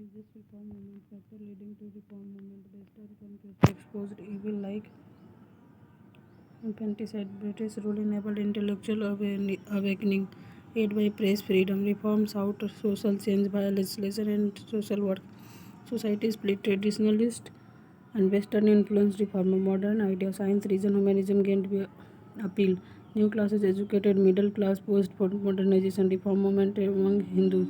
religious reform movement factor leading to reform movement based on concrete exposed evil like infanticide. British rule enabled intellectual awakening, aid by press freedom, reform sought social change via legislation and social work. Society split traditionalist and Western influenced reform. Modern ideas, science, reason, humanism gained appeal. New classes educated middle class post modernization reform movement among Hindus.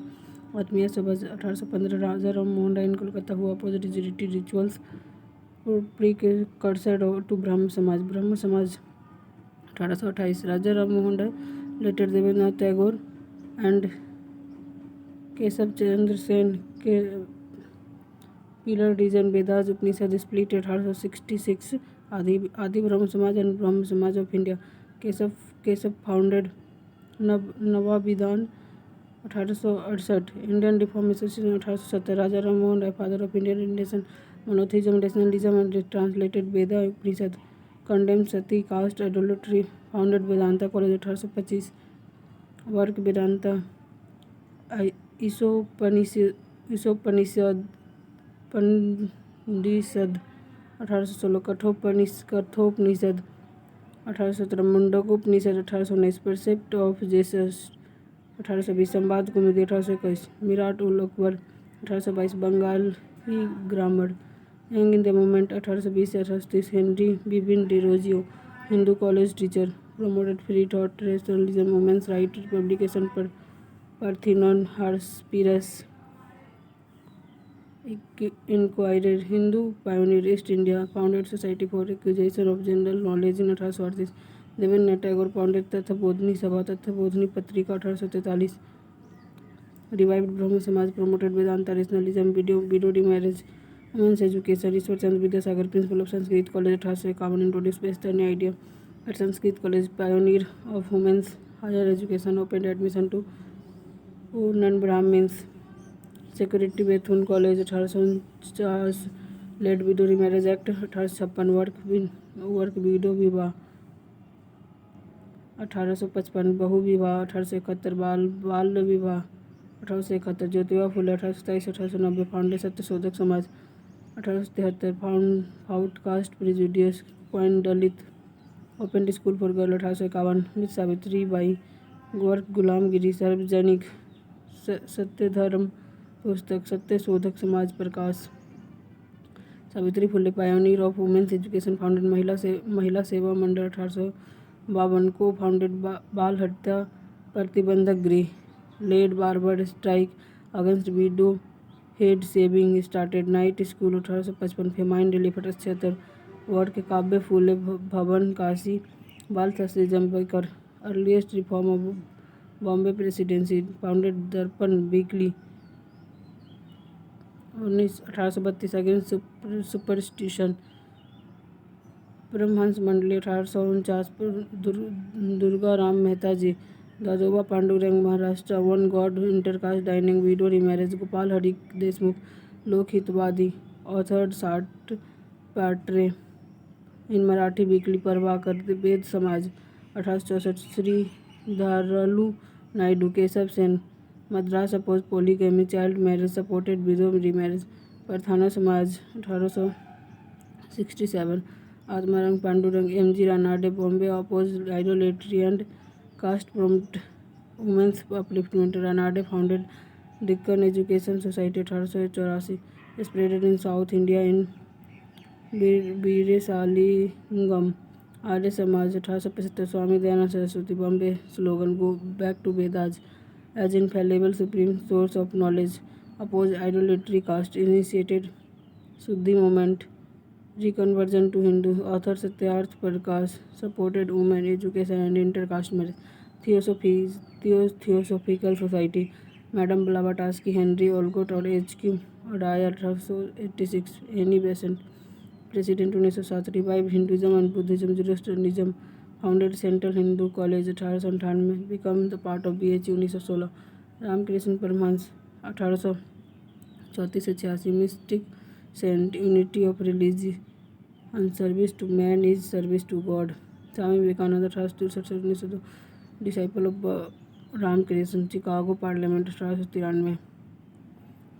आत्मीय सभा 1815 राजा राम मोहन राय इन कोलकाता हुआ opposite rituals precursor to Brahmo Samaj 1828 Raja Ram Mohan Roy later Debendranath Tagore and Keshav Chandra Sen के pillar reason Vedas Upanishad split 1866 Adi Brahmo Samaj and Brahmo Samaj of India Keshav founded Navavidhan 1868 Indian reform association 1870 Raja Ram Mohan Roy father of Indian nation monotheism nationalism and translated Veda Upanishad condemn sati caste idolatry founded Vedanta college 1825 work Vedanta Ishopanishad पंडिसद 1816 Kathopanishad 1817 Mundakopanishad 1819 परसेप्ट of Jesus 1820 Sambad Kaumudi 1821 Mirat ul Akbar 1822 Bengali grammar young in the movement 1820 से 1830 Henry Vivian Derozio Hindu college teacher promoted free thought rationalism women's right publication पर Parthenon Hesperus inquirer Hindu pioneer East India founded society for acquisition of general knowledge in 1838 Debendranath Tagore founded Tattvabodhini Sabha Tattvabodhini Patrika 1843 revived Brahmo Samaj promoted Vedanta rationalism widow marriage women's education Ishwar Chandra Vidyasagar principal of Sanskrit college 1851 introduce western idea at Sanskrit college pioneer of women's higher education open admission to non Brahmins security Bethune college 1849 led widow marriage act 1856 work widow vivah 1855 बहु विवाह 1871 बाल विवाह 1871 ज्योतिबा फुले 1827 1890 फाउंडे सत्य Shodhak Samaj 1873 fought caste prejudice point Dalit open school for girl 1851 miss Savitri bai work Gulamgiri Sarvajanik Satya Dharma Pustak Satya Shodhak Samaj Prakash Savitri Phule pioneer of women's education founded Mahila Seva मंडल 1852 को founded बाल Hatya Pratibandhak Griha led barber strike against widow head shaving started night school 1855 famine relief 1876 work Kavya Phule Bavan Kashi Bal Shastri Jambhekar earliest reform of Bombay presidency founded Darpan weekly 1832 against superstition Paramhansa Mandali 1849 Durga Ram Mehta ji Dadoba Pandurang Maharashtra one God intercaste dining widow remarriage Gopal Hari Deshmukh Lokhitwadi authored Shata patre in Marathi weekly Prabhakar Veda Samaj 1864 Shri Dharalu Naidu Keshav Sen Madras oppose polygamy child marriage supported widow remarriage Prarthana Samaj 1867 Atmaram Pandurang M G. Ranade Bombay oppose idolatry and caste promote women's upliftment Ranade founded Deccan education society 1884 spreaded in south India in Veeresalingam Arya Samaj 1875 Swami Dayanand Saraswati Bombay slogan go back to Vedas as infallible supreme source of knowledge oppose idolatry caste initiated shuddhi movement reconversion to Hindu author Satyarth Prakash supported women education and intercaste marriage theosophical society madam Blavatsky Henry Olcott और H Q. Adyar 1886 Annie Besant president 1907 revive Hinduism and Buddhism Zoroastrianism founded central Hindu college 1898 become the part of BHU 1916 Ramakrishna Paramhansa 1834 से 86 mystic saint unity of religion service to man is service to God Swami Vivekananda 1863 से 1902 disciple of Ramakrishna Chicago parliament 1893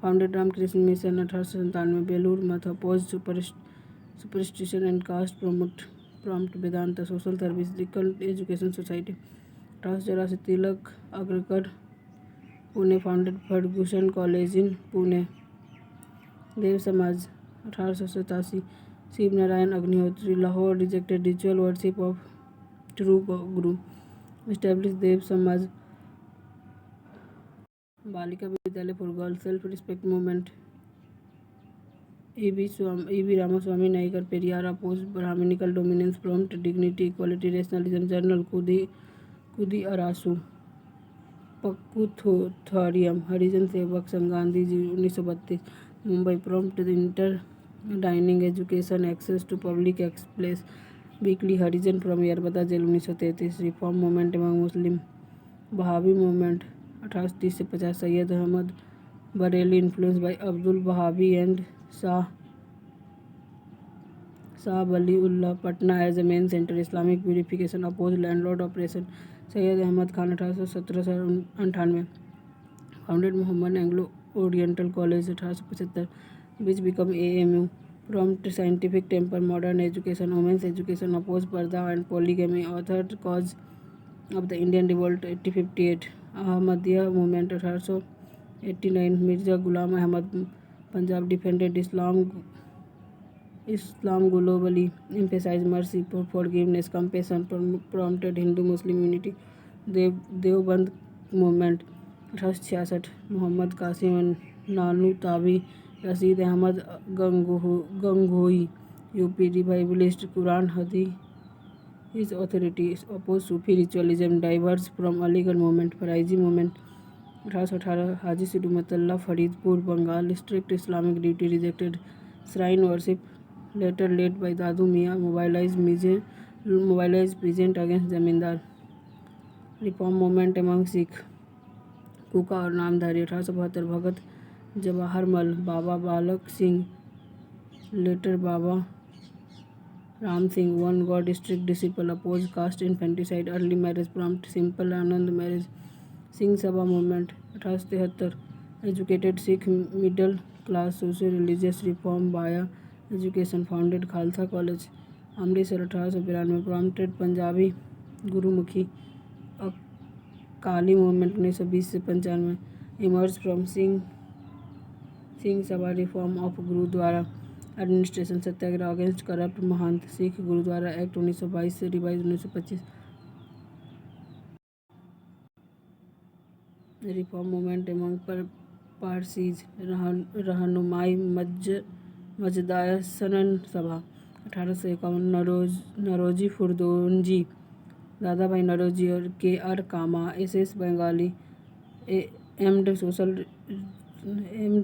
founded Ramakrishna mission 1897। Belur Math oppose superstition and cast prompt Vedanta social service legal education society 1884। Tilak Agarkar Pune founded Fergusson college in Pune. Dev Samaj 1887। Shiv Narayan Agnihotri Lahore rejected ritual worship of true guru establish Dev Samaj. Balika Vidyalaya for girls self respect movement E.V. Ramaswami Naicker Periyar oppose brahminical dominance prompt dignity equality rationalism journal Kudi Arasu पक्कुथोरियम Harijan Sevak Sangh Gandhi ji 1932। Mumbai prompt inter dining education access to public place weekly Harijan from Yerwada jail 1933। Reform movement एवं Muslim Wahabi movement 1830 से 50। Syed Ahmad Bareilly influence by Abdul Wahabi and Shah Waliullah Patna as a main centre Islamic purification oppose landlord oppression. Syed Ahmad Khan 1817 से 98। Founded Mohammad Anglo oriental college 1875 which become AMU। Prompt scientific temper modern education women's education oppose purdah and polygamy author cause of the Indian revolt 1858। Ahmadiya movement 1889। Mirza Ghulam Ahmad Punjab defended Islam globally, emphasized mercy, forgiveness, compassion, promoted Hindu-Muslim unity. Deoband movement 1866। Mohammad Qasim Nanautavi Rashid Ahmad Gangohi UP revivalist Quran Hadith authority oppose Sufi ritualism diverse from Aligarh movement. Faraizi movement 1818। Haji सिडुमतल्ला Faridpur Bengal strict Islamic duty rejected shrine worship later led by Dadu Miyan mobilise peasant against zamindar. Reform movement among Sikh Kuka और नामधारी 1872। भगत जवाहरमल बाबा बालक Singh later Baba Ram Singh one God strict discipline oppose caste infanticide early marriage prompt simple Anand marriage. Singh Sabha movement 1873। Educated Sikh middle class social religious reform via education founded Khalsa college Amritsar 1892। Prompted Punjabi Gurmukhi Akali movement 1920 से 95। Emerge from Singh Sabha reform of gurudwara administration satyagraha against corrupt mahant Sikh gurudwara act 1922 से revise 1925। Reform movement among Parsis Rahnumai मजदाय सनन सभा 1851। नरोजी फुरदोंजी दादा भाई नरोजी और KR Cama SS Bengali aimed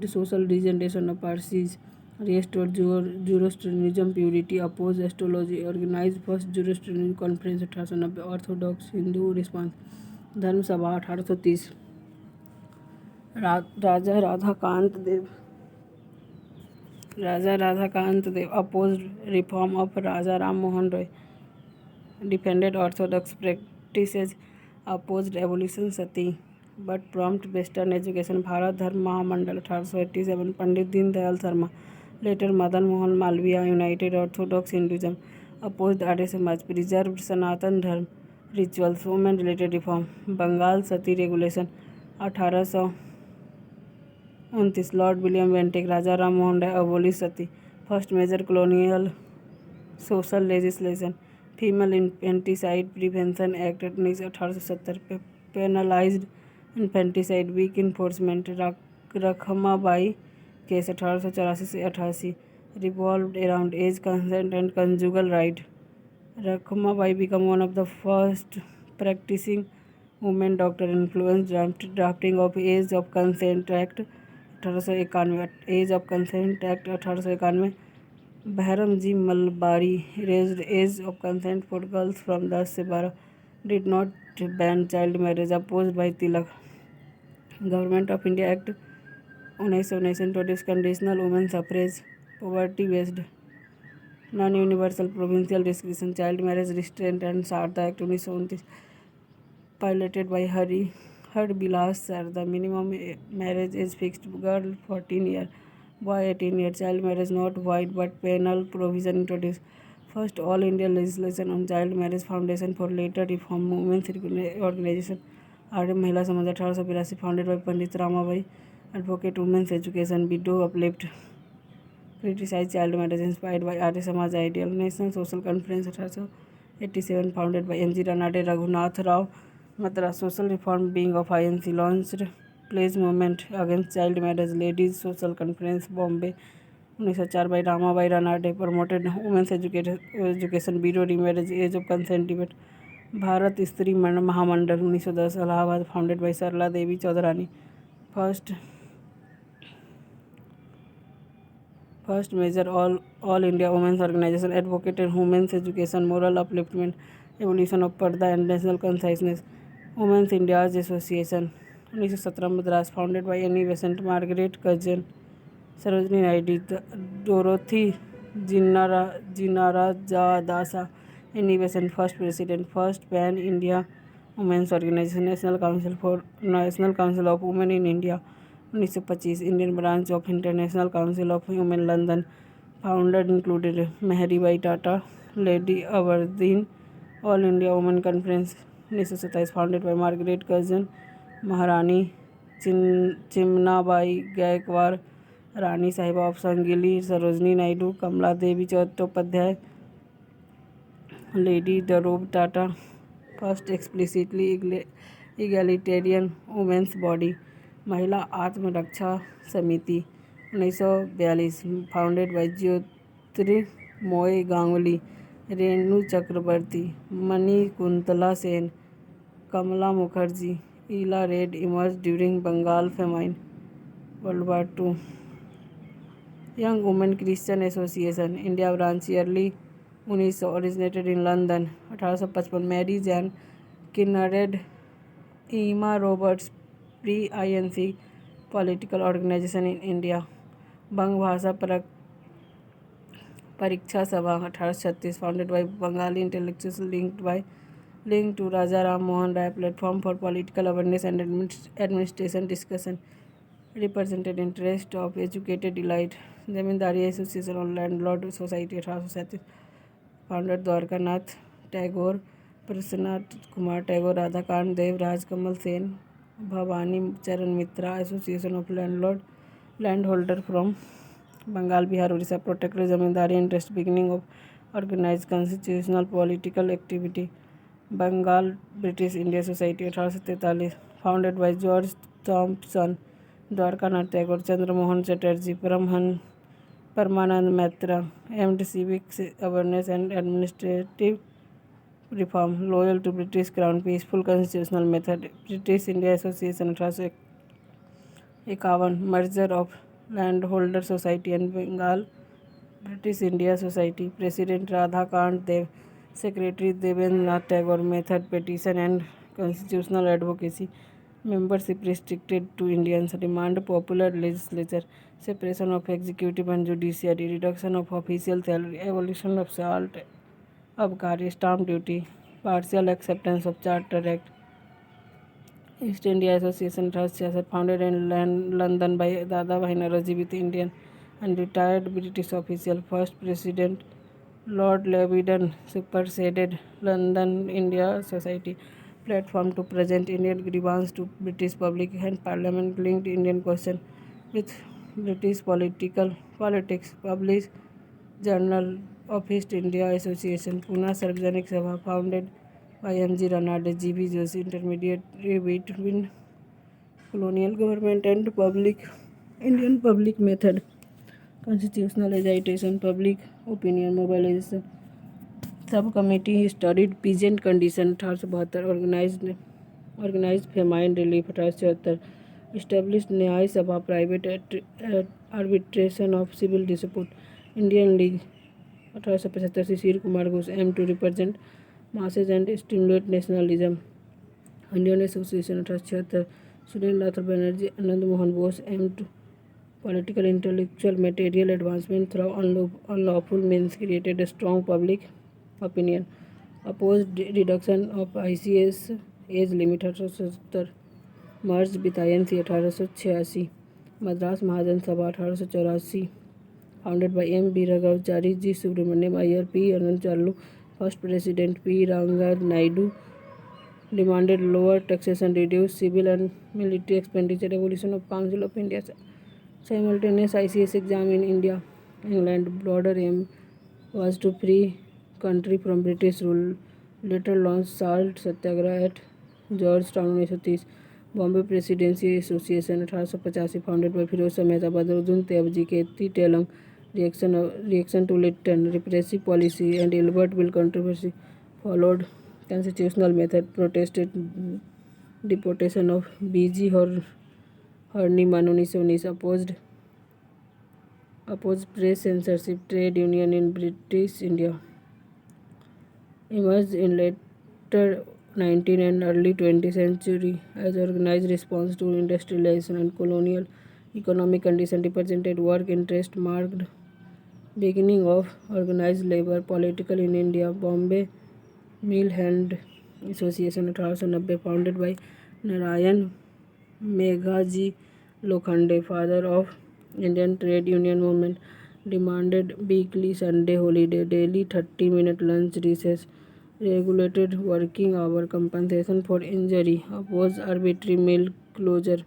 social regeneration of Parsis restore Zoroastrianism purity oppose astrology organize first Zoroastrian conference 1890। Orthodox Hindu response Dharma Sabha 1830। Raja Radhakant Deb oppose reform of Raja Ram Mohan Roy defended orthodox practices opposed abolition sati but prompt western education Bharat Dharma Mahamandal 1887। Pandit Deendayal Sharma later Madan Mohan Malaviya united orthodox Hinduism opposed Arya Samaj preserved Sanatan Dharma rituals women related reform Bengal sati regulation 1829। Lord William Bentinck Raja Ram Mohan Roy abolish sati first major colonial social legislation female infanticide prevention act 1870। Penalized infanticide weak enforcement Rakhmabai case 1884 से 88 revolved around age consent and conjugal right. Rakhmabai become one of the first practising women doctor influence drafting of age of consent act 1891। Age of consent act 1891। Behram ji Malabari raised age of consent for girls from 10 से 12 did not ban child marriage opposed by Tilak. Government of India act 1919 introduce conditional women suffrage poverty based non universal provincial description child marriage restraint and Sharda act 1929 piloted by Harbilas sir, the minimum marriage age fixed, girl 14 year, boy 18 year, child marriage not void but penal provision introduced. First all India legislation on child marriage foundation for later reform women's organization Arya Mahila Samaj 1882 founded by Pandit Ramabai advocate women's education widow uplift criticize child marriage inspired by Arya Samaj ideal national social conference 1887 founded by M G Ranade Raghunath Rao Madras social reform being of INC launched pledge movement against child marriage ladies social conference Bombay 1904 by Ramabai Ranade promoted women's education bureau remarriage age of consent debate Bharat Stri Mahamandal 1910 Allahabad founded by Sarala Devi Chaudhurani first major all India women's organization advocated women's education moral upliftment evolution of purdah and national consciousness women's India's association 1917 Madras founded by Annie Besant Margaret Cousins Sarojini Naidu Dorothy Jinarajadasa Annie Besant first president first pan India women's organization national council of women in India 1925 Indian branch of international council of women London founder included Meherbai Tata lady Aberdeen all India women conference 1927 founded by Margaret Curzon Maharani Chimnabai Gaekwad Rani Sahiba of Sangli Sarojini Naidu Kamala Devi Chattopadhyay lady Dorab Tata first explicitly egalitarian women's body Mahila Atmaraksha Samiti 1942 founded by Jyotirmoyee Ganguly Renu Chakravartty Manikuntala Sen Kamala Mukherjee Ila Reid emerge during Bengal famine World War II Young Women Christian Association India branch yearly 1900 originated in London 1855 Mary Jane Kinnared Emma Roberts pre-INC political organization in India बंग भाषा परीक्षा सभा 1836 founded by Bengali intellectuals linked to Raja Ram Mohan Rai platform for political awareness and administration discussion represented interest of educated elite zamindari association और landlord society 1837 founder Dwarkanath Tagore Prasanna Kumar Tagore Radhakant Deb Rajkamal Sen Bhabani Charan Mitra association of land holder from Bengal Bihar Orissa protector zamindari interest beginning of organize constitutional political activity Bengal British India society 1843 founded by George Thompson Dwarkanath Tagore Chandramohan Chatterjee Parmanand Maitra aimed civic awareness and administrative reform loyal to British crown peaceful constitutional method British India association 1851 merger of land holder society and Bengal British India society president Radhakant Dev secretary Debendra Nath Tagore method petition and constitutional advocacy membership restricted to Indians demand popular legislature separation of executive and judiciary reduction of official salary abolition of salt abkari stamp duty partial acceptance of charter act East India Association 1866 founded in London by Dadabhai Naoroji with Indian and retired British official first president Lord Levyden superseded London India Society platform to present Indian grievance to British public and Parliament linked Indian question with British politics published Journal of East India Association Pune Sarvajanik Sabha founded by M.G. Ranade G.B. Joshi intermediary between colonial government and Indian public method constitutional agitation public opinion mobilization Subcommittee studied peasant condition 1872 organized famine relief 1874 established न्याय सभा private arbitration of civil dispute Indian League 1875 Shishir Kumar Ghosh aim to represent masses and stimulate nationalism Indian Association 1876 Surendranath Banerjee Anand Mohan Bose aim to political intellectual material advancement through unlawful means created a strong public opinion opposed reduction of ICS age limit 1870 मर्ज बितायन 1886। मद्रास महाजन सभा 1884 founded by M. B. Raghavachari, G. Subramaniam Iyer, P. Anandachalu, first President P. Ranga Naidu, demanded lower taxation, reduced civil and military expenditure, evolution of Council of India, simultaneous ICS exam in India, England, broader aim was to free country from British rule, later launched salt satyagraha at Georgetown 1930, Bombay Presidency Association 1885 founded by Firoz Shah Mehta, Badruddin Tayabji, K.T. Telang, reaction to Lytton, repressive policy and Albert Bill controversy, followed constitutional method, protested deportation of B.G. Horniman 1919, opposed press censorship, trade union in British India, emerged in later 19th and early 20th century as organized response to industrialization and colonial economic conditions, represented work interest, marked beginning of organized labor political in India, Bombay Mill Hand Association 1890 founded by Narayan Meghaji Lokhande, father of Indian trade union movement, demanded weekly Sunday holiday, daily 30-minute lunch recess, regulated working hour, compensation for injury, opposed arbitrary mill closure.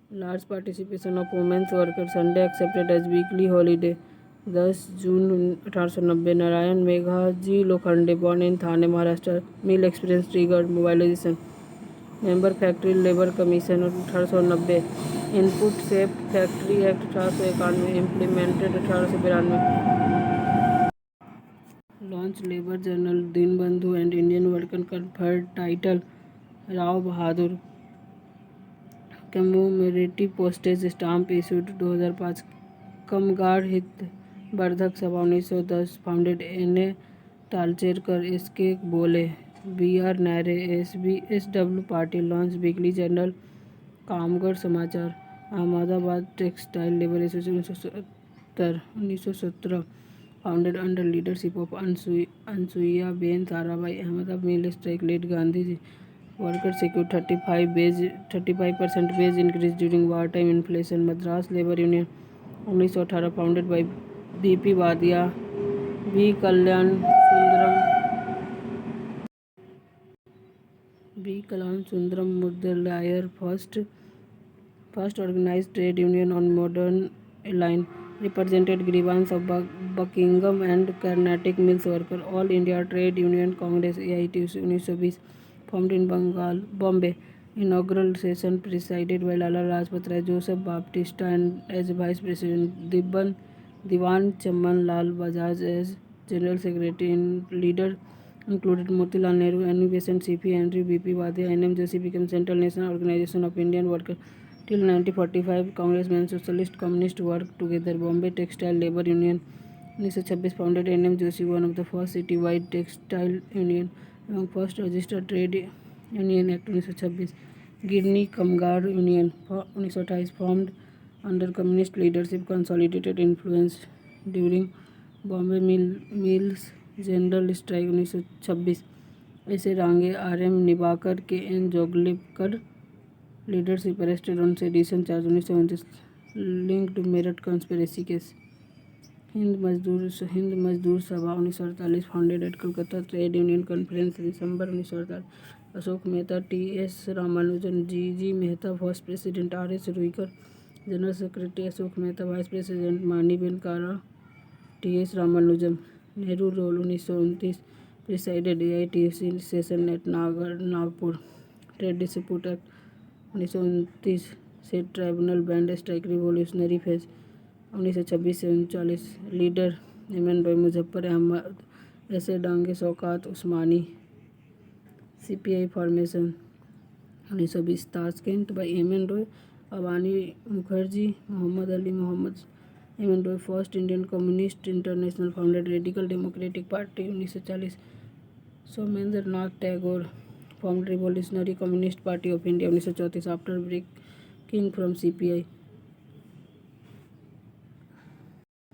Large participation of women's workers, Sunday accepted as weekly holiday. 10 June 1890, Narayan Meghaji Lokhande, born in Thane, Maharashtra, mill experience triggered mobilization. Member Factory Labour Commission 1890, Input Safe Factory Act 1891, implemented 1892. Launched Labour Journal Dinbandhu and Indian Worker conferred title Rao Bahadur. Commemorative postage stamp issued 2005. कामगार हित वर्धक सभा 1910 founded N.A. तालचेरकर, S.K. Bole, B.R. Naire, S.W. Patil, launch weekly journal Kamgar Samachar, Ahmedabad textile labour association 1917 founded under leadership of Anasuya Ben Sarabhai, Ahmedabad mill strike led Gandhi ji, worker secured 35% wage increase during wartime inflation, Madras Labour Union 1918 founded by B.P. Wadia, B. Kalyan Sundaram Mudaliar, first organized trade union on modern line, represented grievance of Buckingham and Carnatic mills worker, All India Trade Union Congress AITUC 1920 formed in Bombay, inaugural session presided by Lala Rajpat Rai, Joseph Baptista and as vice president, Diwan Chamman Lal Bajaj as general secretary, leader included Motilal Nehru, Annie Besant, C.P. Henry, B.P. Wadia, N.M. Joshi became Central National Organization of Indian Workers. Till 1945, Congressmen Socialist Communist worked together. Bombay Textile Labour Union 1926 founded N.M. Joshi, one of the first city-wide textile union, among first registered trade union act 1926. Girni Kamgar Union 1928 formed under communist leadership, consolidated influence during Bombay Mills General Strike 1926. ऐसे रांगे R.M. निबाकर, K.N. Joglekar leadership arrested on sedition charge 1929 linked Meerut conspiracy case. Hind Mazdoor Sabha 1948 founded at Calcutta, trade union conference December 1948, Ashok Mehta, T.S. Ramanujam, G.G. Mehta, first president, R.S. Ruikar, general secretary Ashok Mehta, vice president Maniben Kara, T.S. Ramanujam, Nehru role 1929, presided AITUC session at Nagpur, trade dispute act 1929, set tribunal banned strike, revolutionary phase 1926 से 1939, leader M.N. Roy, Muzaffar Ahmad, S A Dange, Shaukat Usmani, CPI formation 1920, Tashkent by M.N. Roy, Abani Mukherjee, Mohammad Ali Mohammad, M.N. Roy, first Indian communist international founded, radical democratic party 1940, Somendra Nath Tagore formed Revolutionary Communist Party of India 1934 after breaking from CPI.